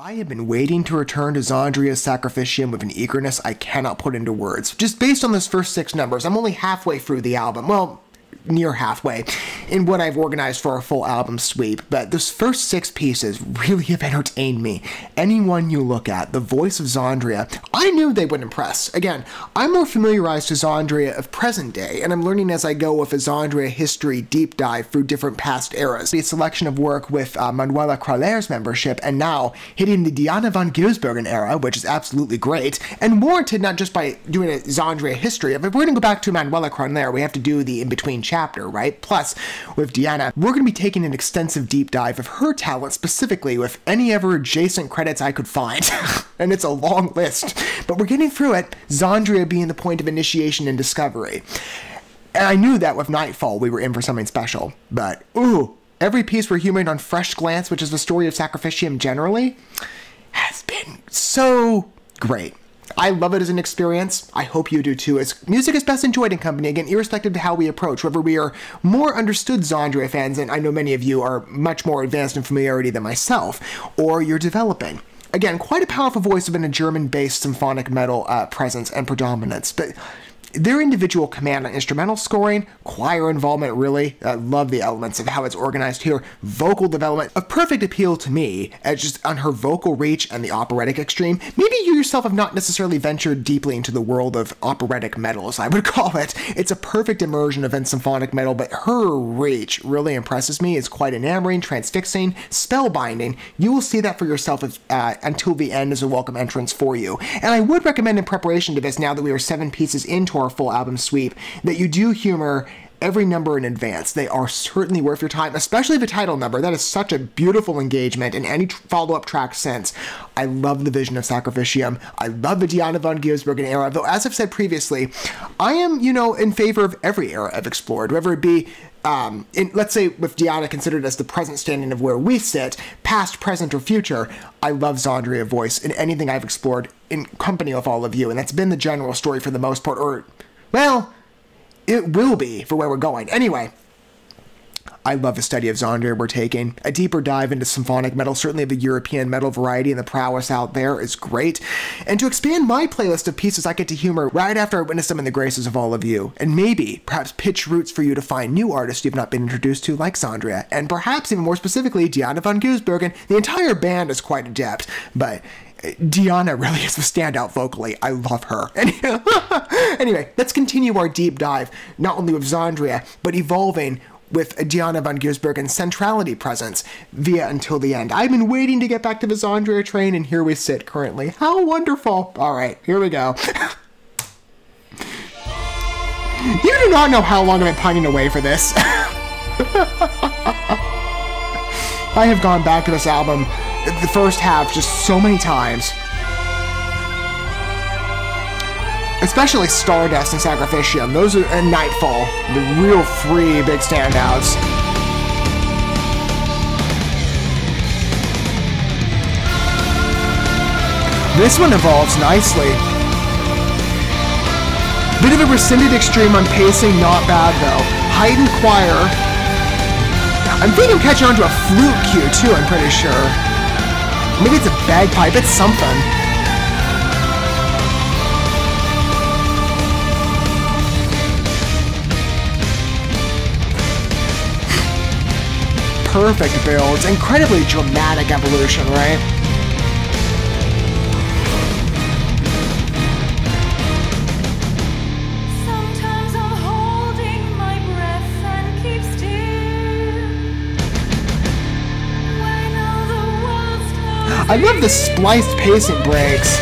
I have been waiting to return to XANDRIA's Sacrificium with an eagerness I cannot put into words. Just based on those first 6 numbers, I'm only halfway through the album. Well, near halfway in what I've organized for a full album sweep, but those first 6 pieces really have entertained me. Anyone you look at, the voice of XANDRIA, I knew they would impress. Again, I'm more familiarized to XANDRIA of present day, and I'm learning as I go with a XANDRIA history deep dive through different past eras. The selection of work with Manuela Kraller's membership, and now hitting the Diana von Gilsbergen era, which is absolutely great, and warranted not just by doing a XANDRIA history. If we're going to go back to Manuela Kraller, we have to do the in-between chapter, right? Plus, with Diana, we're going to be taking an extensive deep dive of her talent, specifically with any ever adjacent credits I could find. And it's a long list, but we're getting through it, XANDRIA being the point of initiation and discovery. And I knew that with Nightfall we were in for something special, but ooh, every piece we're humoring on Fresh Glance, which is the story of Sacrificium generally, has been so great. I love it as an experience. I hope you do too, as music is best enjoyed in company, again, irrespective of how we approach, whether we are more understood XANDRIA fans, and I know many of you are much more advanced in familiarity than myself, or you're developing. Again, quite a powerful voice within a German-based symphonic metal presence and predominance, but their individual command on instrumental scoring, choir involvement, really, I love the elements of how it's organized here, vocal development, a perfect appeal to me, as just on her vocal reach and the operatic extreme. Maybe you yourself have not necessarily ventured deeply into the world of operatic metal, as I would call it. It's a perfect immersion of symphonic metal, but her reach really impresses me. It's quite enamoring, transfixing, spellbinding. You will see that for yourself if, until the end is a welcome entrance for you. And I would recommend in preparation to this, now that we are 7 pieces into our full album sweep, that you do humor every number in advance. They are certainly worth your time, especially the title number. That is such a beautiful engagement, and any follow-up track since. I love the vision of Sacrificium. I love the Diana von Gilsbergen era, though as I've said previously, I am, in favor of every era I've explored, whether it be let's say with Diana considered as the present standing of where we sit, past, present, or future, I love XANDRIA voice in anything I've explored in company with all of you, and that's been the general story for the most part, or, well, it will be for where we're going. Anyway, I love the study of XANDRIA we're taking. A deeper dive into symphonic metal, certainly the European metal variety and the prowess out there is great. And to expand my playlist of pieces I get to humor right after I witness them in the graces of all of you. And maybe, perhaps pitch routes for you to find new artists you've not been introduced to like XANDRIA. And perhaps even more specifically, Diana von Gilsbergen. The entire band is quite adept, but Diana really is the standout vocally. I love her. Anyway, let's continue our deep dive, not only with XANDRIA, but evolving with Diana von Gilsbergen's centrality presence via Until the End. I've been waiting to get back to the XANDRIA train, and here we sit currently. How wonderful. All right, here we go. You do not know how long I've been pining away for this. I have gone back to this album, the first half, just so many times. Especially Stardust and Sacrificium. Those are, and Nightfall, the real 3 big standouts. This one evolves nicely. Bit of a rescinded extreme on pacing, not bad though. Heightened choir. I'm thinking I'm catching on to a flute cue too, I'm pretty sure. Maybe it's a bagpipe, it's something. Perfect builds, incredibly dramatic evolution, right? Sometimes I'm holding my breath and keep still. When all the world's closing. I love the spliced pacing breaks.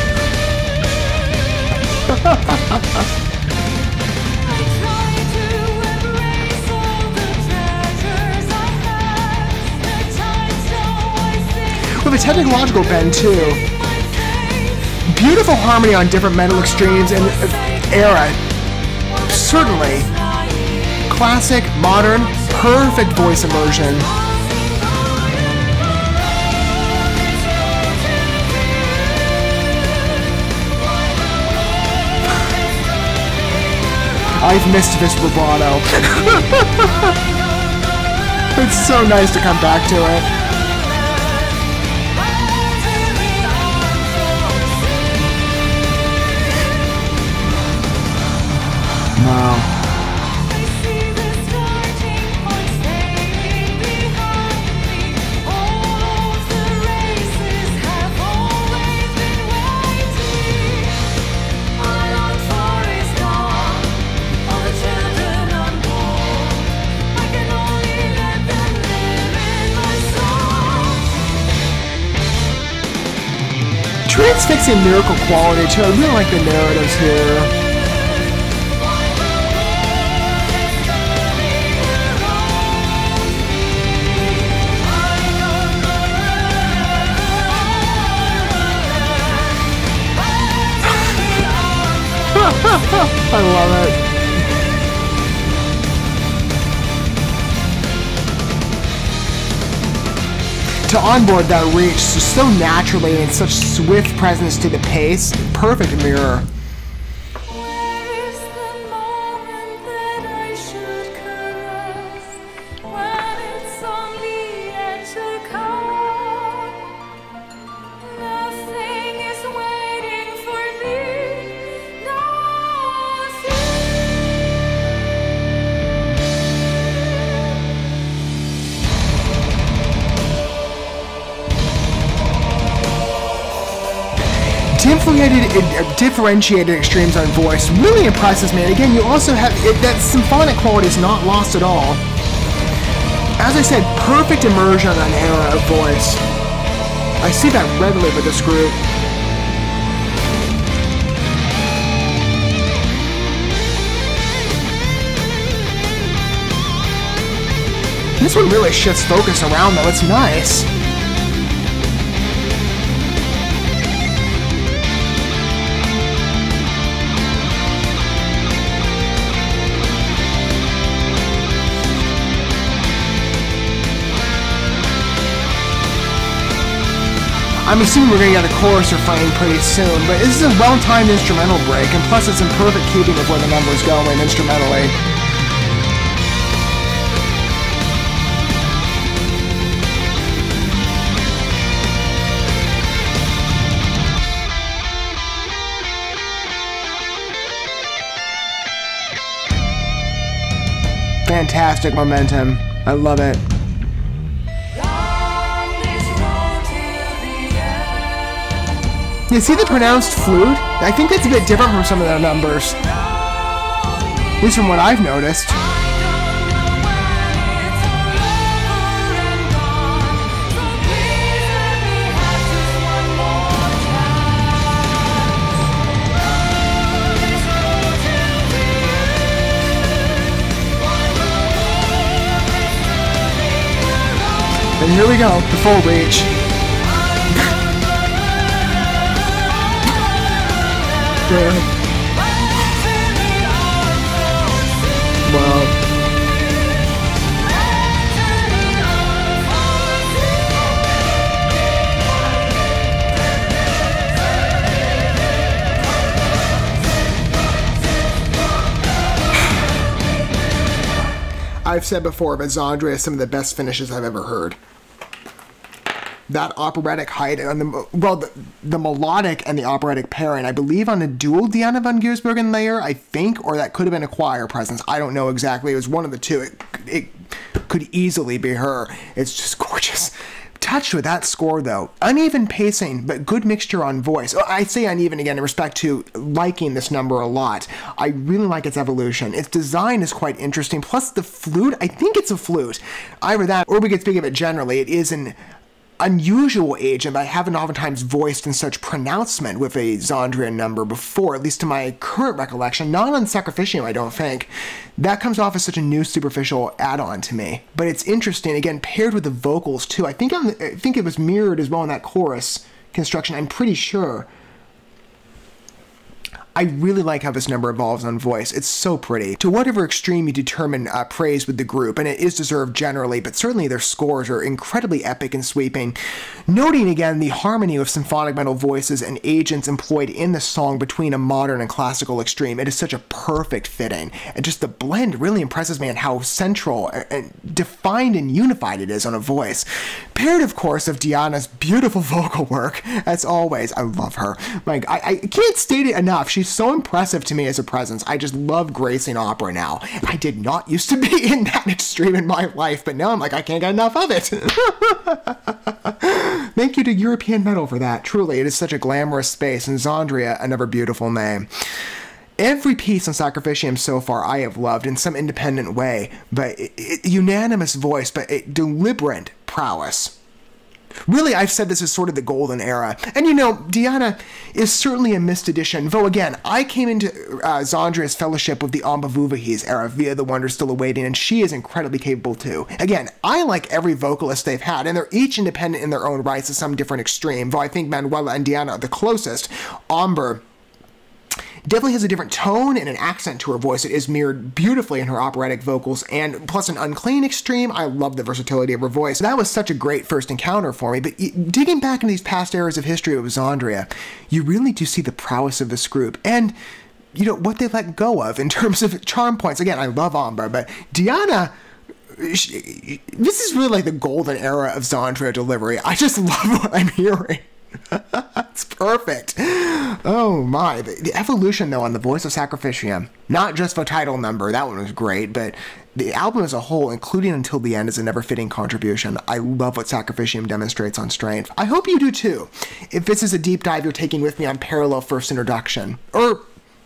With a technological bend too. Beautiful harmony on different metal extremes and era. Certainly. Classic, modern, perfect voice immersion. I've missed this vibrato. It's so nice to come back to it. transfixing lyrical quality too. I really like the narratives here. I love it. To onboard that reach so naturally and such swift presence to the pace, perfect mirror. Where is the moment that I should caress when it's only yet to come? Nothing is waiting for me. Nothing. Differentiated extremes on voice really impresses me. And again, you also have that symphonic quality is not lost at all. As I said, perfect immersion on era of voice. I see that readily with this group. This one really shifts focus around though. It's nice. I'm assuming we're going to get a chorus refrain pretty soon, but this is a well-timed instrumental break, and plus it's in perfect keeping with where the number's going instrumentally. Fantastic momentum. I love it. You see the pronounced flute? I think that's a bit different from some of their numbers. At least from what I've noticed. And here we go, the full reach. Wow. I've said before, but XANDRIA is some of the best finishes I've ever heard. That operatic height and the melodic and the operatic pairing, I believe on a dual Diana von Giersbergen layer, I think, or that could have been a choir presence. I don't know exactly. It was one of the two. It could easily be her. It's just gorgeous. Touched with that score though. Uneven pacing, but good mixture on voice. I say uneven again in respect to liking this number a lot. I really like its evolution. Its design is quite interesting. Plus the flute, I think it's a flute. Either that, or we could speak of it generally. It is an unusual agent, but I haven't oftentimes voiced in such pronouncement with a XANDRIA number before, at least to my current recollection. Not on Sacrificium, I don't think. That comes off as such a new superficial add-on to me. But it's interesting, again, paired with the vocals too. I think it was mirrored as well in that chorus construction, I'm pretty sure. I really like how this number evolves on voice. It's so pretty. To whatever extreme you determine praise with the group, and it is deserved generally, but certainly their scores are incredibly epic and sweeping. Noting again the harmony of symphonic metal voices and agents employed in the song between a modern and classical extreme. It is such a perfect fitting, and just the blend really impresses me on how central and defined and unified it is on a voice. Paired, of course, of Diana's beautiful vocal work, as always. I love her. Like, I can't state it enough. She's so impressive to me as a presence. I just love gracing opera now. I did not used to be in that extreme in my life, but now I'm like, I can't get enough of it. Thank you to European metal for that. Truly, it is such a glamorous space, and XANDRIA, another beautiful name. Every piece on Sacrificium so far I have loved in some independent way, but unanimous voice, but a deliberate prowess. Really, I've said this is sort of the golden era. And you know, Diana is certainly a missed edition, though again, I came into XANDRIA's fellowship with the Ambavuvahis era via The Wonder Still Awaiting, and she is incredibly capable too. Again, I like every vocalist they've had, and they're each independent in their own rights to some different extreme, though I think Manuela and Diana are the closest. Amber definitely has a different tone and an accent to her voice. It is mirrored beautifully in her operatic vocals, and plus an unclean extreme. I love the versatility of her voice. That was such a great first encounter for me, but digging back into these past eras of history of XANDRIA, you really do see the prowess of this group, and you know, what they let go of in terms of charm points. Again, I love Amber, but Diana, this is really like the golden era of XANDRIA delivery. I just love what I'm hearing. It's perfect. Oh my. The evolution, though, on the voice of Sacrificium, not just the title number, that one was great, but the album as a whole, including Until the End, is a never-fitting contribution. I love what Sacrificium demonstrates on strength. I hope you do too. If this is a deep dive you're taking with me on Parallel First Introduction, or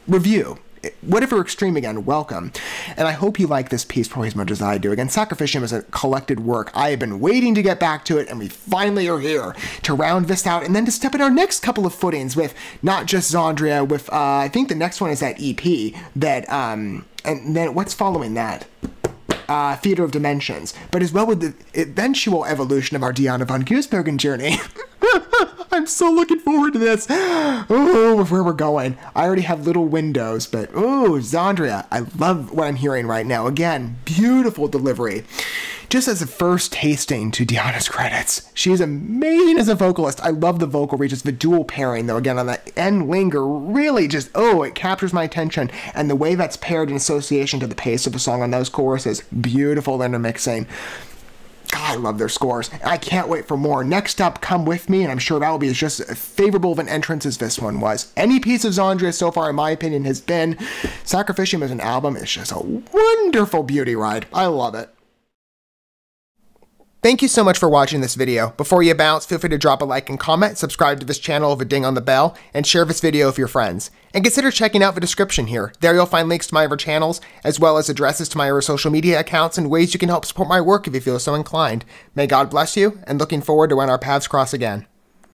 review, whatever extreme, again, welcome. And I hope you like this piece probably as much as I do. Again, Sacrificium is a collected work. I have been waiting to get back to it, and we finally are here to round this out and then to step in our next couple of footings with not just XANDRIA, with, I think the next one is that EP that, and then what's following that? Theater of Dimensions, but as well with the eventual evolution of our Diana von Gisbergen journey. I'm so looking forward to this. Oh, where we're going. I already have little windows, but oh, XANDRIA, I love what I'm hearing right now. Again, beautiful delivery. Just as a first tasting to Diana's credits, she's amazing as a vocalist. I love the vocal reaches, the dual pairing, though, again, on that end linger, really just, oh, it captures my attention, and the way that's paired in association to the pace of the song on those choruses, beautiful intermixing. God, I love their scores. I can't wait for more. Next up, Come With Me, and I'm sure that will be just as favorable of an entrance as this one was. Any piece of XANDRIA so far, in my opinion, has been. Sacrificium as an album is just a wonderful beauty ride. I love it. Thank you so much for watching this video. Before you bounce, feel free to drop a like and comment, subscribe to this channel with a ding on the bell, and share this video with your friends. And consider checking out the description here. There you'll find links to my other channels, as well as addresses to my other social media accounts and ways you can help support my work if you feel so inclined. May God bless you, and looking forward to when our paths cross again.